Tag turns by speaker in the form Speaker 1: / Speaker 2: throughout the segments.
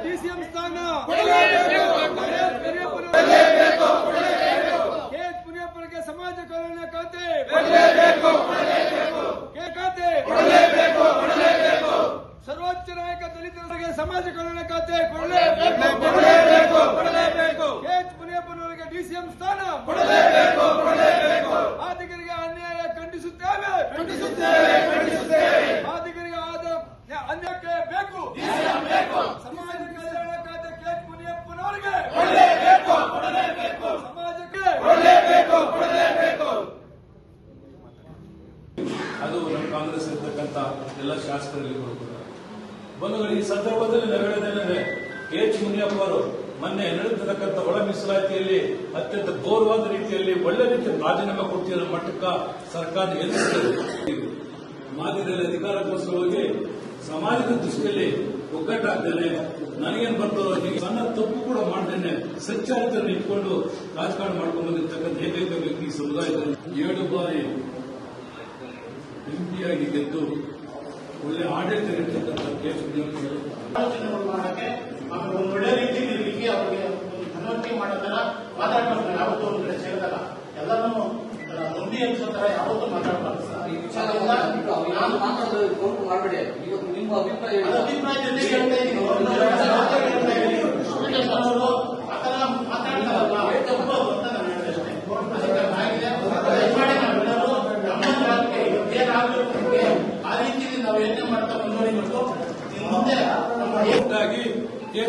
Speaker 1: DCM ಸ್ಥಾನ ಪುನಿಯಪ್ಪನಿಗೆ ಸಮಾಜ ಕಲ್ಯಾಣ ಖಾತೆ ಸರ್ವೋಚ್ಚ ನಾಯಕ ದಲಿತರಿಗೆ ಸಮಾಜ ಕಲ್ಯಾಣ ಖಾತೆ ಪುನಿಯಪ್ಪನವರಿಗೆ ಡಿಸಿಎಂ ಸ್ಥಾನ ಆದಿಗರಿಗೆ ಅನ್ಯಾಯ ಖಂಡಿಸುತ್ತೇವೆ ಆದಿಗರಿಗೆ ಆದ ಅನ್ಯಾಯಕ್ಕೆ ಬೇಕು ಸಮಾಜ ಕಲ್ಯಾಣ ಖಾತೆ ಮುನಿಯಪ್ಪನವರಿಗೆ ಸಮಾಜಕ್ಕೆ
Speaker 2: ಅದು ನಮ್ಮ ಕಾಂಗ್ರೆಸ್ ಇರ್ತಕ್ಕಂಥ ಎಲ್ಲ ಶಾಸಕರಲ್ಲಿ ಬಂಧುಗಳು ಈ ಸಂದರ್ಭದಲ್ಲಿ ನಾವು ಹೇಳೋದೇನೆಂದ್ರೆ ಮುನಿಯಪ್ಪ ಅವರು ಮೊನ್ನೆ ನಡೆದಿರತಕ್ಕಂಥ ಒಳ ಮೀಸಲಾತಿಯಲ್ಲಿ ಅತ್ಯಂತ ಗೌರವಾದ ರೀತಿಯಲ್ಲಿ ಒಳ್ಳೆ ರೀತಿಯ ರಾಜೀನಾಮೆ ಕೊಡ್ತಿರೋ ಮಟ್ಟಕ್ಕ ಸರ್ಕಾರ ಎದುರಿಸುತ್ತದೆ. ಮಾಧ್ಯಮದಲ್ಲಿ ಅಧಿಕಾರಕ್ಕೋಸ್ಕರವಾಗಿ ಸಮಾಜದ ದೃಷ್ಟಿಯಲ್ಲಿ ಒಗ್ಗಟ್ಟಾಗ್ತೇನೆ ನನಗೇನು ಬರ್ತದೋ ನೀವು ಸಣ್ಣ ತಪ್ಪು ಕೂಡ ಮಾಡ್ತೇನೆ ಸಚ್ಚಾರಿತರನ್ನು ಇಟ್ಕೊಂಡು ರಾಜಕಾರಣ ಮಾಡ್ಕೊಂಡು ಬಂದಿರತಕ್ಕಂಥ ಏಕೈಕ ವ್ಯಕ್ತಿ ಸಮುದಾಯದಲ್ಲಿ 7 ಬಾರಿ ಎಂಪಿಯಾಗಿ ಗೆದ್ದು ಒಳ್ಳೆ ಆಡಳಿತ ನೀಡತಕ್ಕಂಥ
Speaker 3: ಒಂದು ಒಳ್ಳೆ ರೀತಿ ನಿರ್ಮಿಸಿ ಅವರಿಗೆ ಮನವರಿಕೆ ಮಾಡೋ ತರ ಮಾತಾಡಬಾರ್ದು. ಯಾವತ್ತೂ ಒಂದು ಕಡೆ ಸೇರಿದಾಗ ಎಲ್ಲರೂ ನೊಂದಿ ಅನ್ಸೋ ತರ ಯಾವತ್ತೂ ಮಾತಾಡಬಾರ್ದು.
Speaker 4: ಮಾಡಬೇಡಿ. ಇವತ್ತು ನಿಮ್ಮ ಅಭಿಪ್ರಾಯ
Speaker 3: ಜೊತೆಗೆ ಹೇಳ್ತಾ ಇದ್ದೀನಿ. ಆತರ ಮಾತಾಡ್ತಾರಲ್ಲ ತಪ್ಪು ಅಂತ ನಾನು ಹೇಳಿದೆ ಅಷ್ಟೇ. ನಾವೆಲ್ಲರೂ ನಮ್ಮಂತೆ ಏನಾಗಬೇಕು ಆ ರೀತಿಯಲ್ಲಿ ನಾವು ಯೋಚನೆ ಮಾಡ್ತಾ ಮುಂದುವರಿಬೇಕು. ಮುಂದೆ
Speaker 2: ಒಟ್ಟಾಗಿ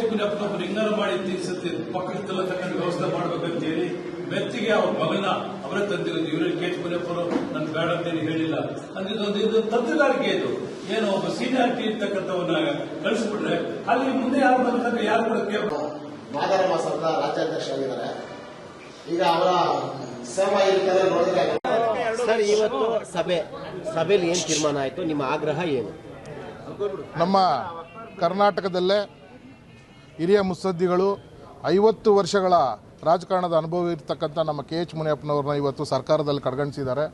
Speaker 2: ಮುನಿಯಪ್ಪನೊಬ್ಬರು ಹಿಂಗಾರು ಮಾಡಿ ತೀರಿಸುತ್ತೆ ಪಕ್ಕದಲ್ಲ ತಕ್ಕಂಥ ವ್ಯವಸ್ಥೆ ಮಾಡಬೇಕಂತ ಹೇಳಿ ಮೆಚ್ಚಿಗೆ ಅವ್ರ ಮಗನ ಅವರೇ ತಂದಿರೋದು. ಇವರು ಮುನಿಯಪ್ಪರು ನನ್ ಬೇಡ ಅಂತೇಳಿ ಹೇಳಿಲ್ಲ. ಅಂದ್ರೆ ಇದು ತತ್ತುಗಾರಿಕೆ. ಇದು ಏನೋ ಒಬ್ಬ ಸೀನಿಯಾರಿಟಿ ಇರ್ತಕ್ಕಂಥವನ್ನ ಕಳಿಸ್ಬಿಟ್ರೆ ಅಲ್ಲಿ ಮುಂದೆ ಯಾರು ಬಂದಾಗ ಯಾರು ಕೂಡ
Speaker 5: ಮಾದಾರ ಮಾಸದ ರಾಜ್ಯಾಧ್ಯಕ್ಷ ಆಗಿದ್ದಾರೆ. ಈಗ ಅವರ ಸೇವಾ ಇರ್ತಾರೆ ನೋಡಿದ್ರೆ
Speaker 6: ಸರ್, ಇವತ್ತು ಸಭೆಯಲ್ಲಿ ಏನು ತೀರ್ಮಾನ ಆಯಿತು? ನಿಮ್ಮ ಆಗ್ರಹ ಏನು?
Speaker 7: ನಮ್ಮ ಕರ್ನಾಟಕದಲ್ಲೇ ಹಿರಿಯ ಮುತ್ಸದ್ದಿಗಳು 50 ವರ್ಷಗಳ ರಾಜಕಾರಣದ ಅನುಭವ ಇರತಕ್ಕಂಥ ನಮ್ಮ ಮುನಿಯಪ್ಪನವ್ರನ್ನ ಇವತ್ತು ಸರ್ಕಾರದಲ್ಲಿ ಕಡೆಗಣಿಸಿದ್ದಾರೆ.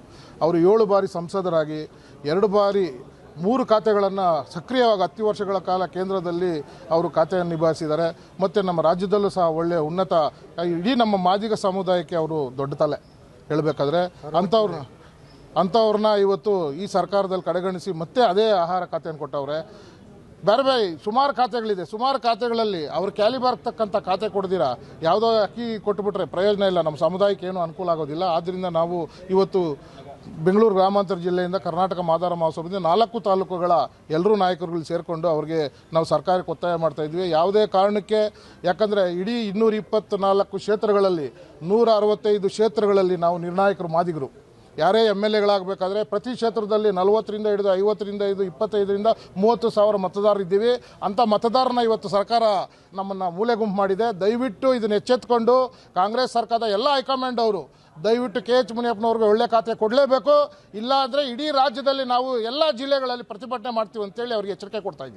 Speaker 7: ಅವರು 7 ಬಾರಿ ಸಂಸದರಾಗಿ 2 ಬಾರಿ 3 ಖಾತೆಗಳನ್ನು ಸಕ್ರಿಯವಾಗಿ 10 ವರ್ಷಗಳ ಕಾಲ ಕೇಂದ್ರದಲ್ಲಿ ಅವರು ಖಾತೆಯನ್ನು ನಿಭಾಯಿಸಿದ್ದಾರೆ. ಮತ್ತು ನಮ್ಮ ರಾಜ್ಯದಲ್ಲೂ ಸಹ ಒಳ್ಳೆಯ ಉನ್ನತ ಇಡೀ ನಮ್ಮ ಮಾದಿಗ ಸಮುದಾಯಕ್ಕೆ ಅವರು ದೊಡ್ಡ ತಲೆ ಹೇಳಬೇಕಾದ್ರೆ ಅಂಥವ್ರನ್ನ ಇವತ್ತು ಈ ಸರ್ಕಾರದಲ್ಲಿ ಕಡೆಗಣಿಸಿ ಮತ್ತೆ ಅದೇ ಆಹಾರ ಖಾತೆಯನ್ನು ಕೊಟ್ಟವ್ರೆ. ಬೇರೆ ಬೇರೆ ಸುಮಾರು ಖಾತೆಗಳಿದೆ. ಸುಮಾರು ಖಾತೆಗಳಲ್ಲಿ ಅವ್ರು ಕ್ಯಾಲಿಬಾರ್ತಕ್ಕಂಥ ಖಾತೆ ಕೊಡ್ದಿರಾ ಯಾವುದೋ ಅಕ್ಕಿ ಕೊಟ್ಟುಬಿಟ್ರೆ ಪ್ರಯೋಜನ ಇಲ್ಲ, ನಮ್ಮ ಸಮುದಾಯಕ್ಕೆ ಏನೂ ಅನುಕೂಲ ಆಗೋದಿಲ್ಲ. ಆದ್ದರಿಂದ ನಾವು ಇವತ್ತು ಬೆಂಗಳೂರು ಗ್ರಾಮಾಂತರ ಜಿಲ್ಲೆಯಿಂದ ಕರ್ನಾಟಕ ಮಾದಾರ ಮಹೋತ್ಸವದಿಂದ 4 ತಾಲೂಕುಗಳ ಎಲ್ಲರೂ ನಾಯಕರುಗಳು ಸೇರಿಕೊಂಡು ಅವ್ರಿಗೆ ನಾವು ಸರ್ಕಾರಕ್ಕೆ ಒತ್ತಾಯ ಮಾಡ್ತಾ ಇದ್ವಿ. ಯಾವುದೇ ಕಾರಣಕ್ಕೆ, ಯಾಕಂದರೆ ಇಡೀ 224 ಕ್ಷೇತ್ರಗಳಲ್ಲಿ 165 ಕ್ಷೇತ್ರಗಳಲ್ಲಿ ನಾವು ನಿರ್ಣಾಯಕರು ಮಾದಿಗರು. ಯಾರೇ MLAಗಳಾಗಬೇಕಾದ್ರೆ ಪ್ರತಿ ಕ್ಷೇತ್ರದಲ್ಲಿ 40ರಿಂದ ಹಿಡಿದು 50ರಿಂದ 25ರಿಂದ 30 ಸಾವಿರ ಮತದಾರರಿದ್ದೀವಿ. ಅಂಥ ಮತದಾರನ ಇವತ್ತು ಸರ್ಕಾರ ನಮ್ಮನ್ನು ಮೂಲೆ ಗುಂಪು ಮಾಡಿದೆ. ದಯವಿಟ್ಟು ಇದನ್ನು ಎಚ್ಚೆತ್ತುಕೊಂಡು ಕಾಂಗ್ರೆಸ್ ಸರ್ಕಾರದ ಎಲ್ಲ ಹೈಕಮಾಂಡ್ ಅವರು ದಯವಿಟ್ಟು ಮುನಿಯಪ್ಪನವ್ರಿಗೆ ಒಳ್ಳೆ ಖಾತೆ ಕೊಡಲೇಬೇಕು. ಇಲ್ಲ ಅಂದರೆ ಇಡೀ ರಾಜ್ಯದಲ್ಲಿ ನಾವು ಎಲ್ಲ ಜಿಲ್ಲೆಗಳಲ್ಲಿ ಪ್ರತಿಭಟನೆ ಮಾಡ್ತೀವಿ ಅಂತೇಳಿ ಅವ್ರಿಗೆ ಎಚ್ಚರಿಕೆ ಕೊಡ್ತಾ ಇದ್ದೀವಿ.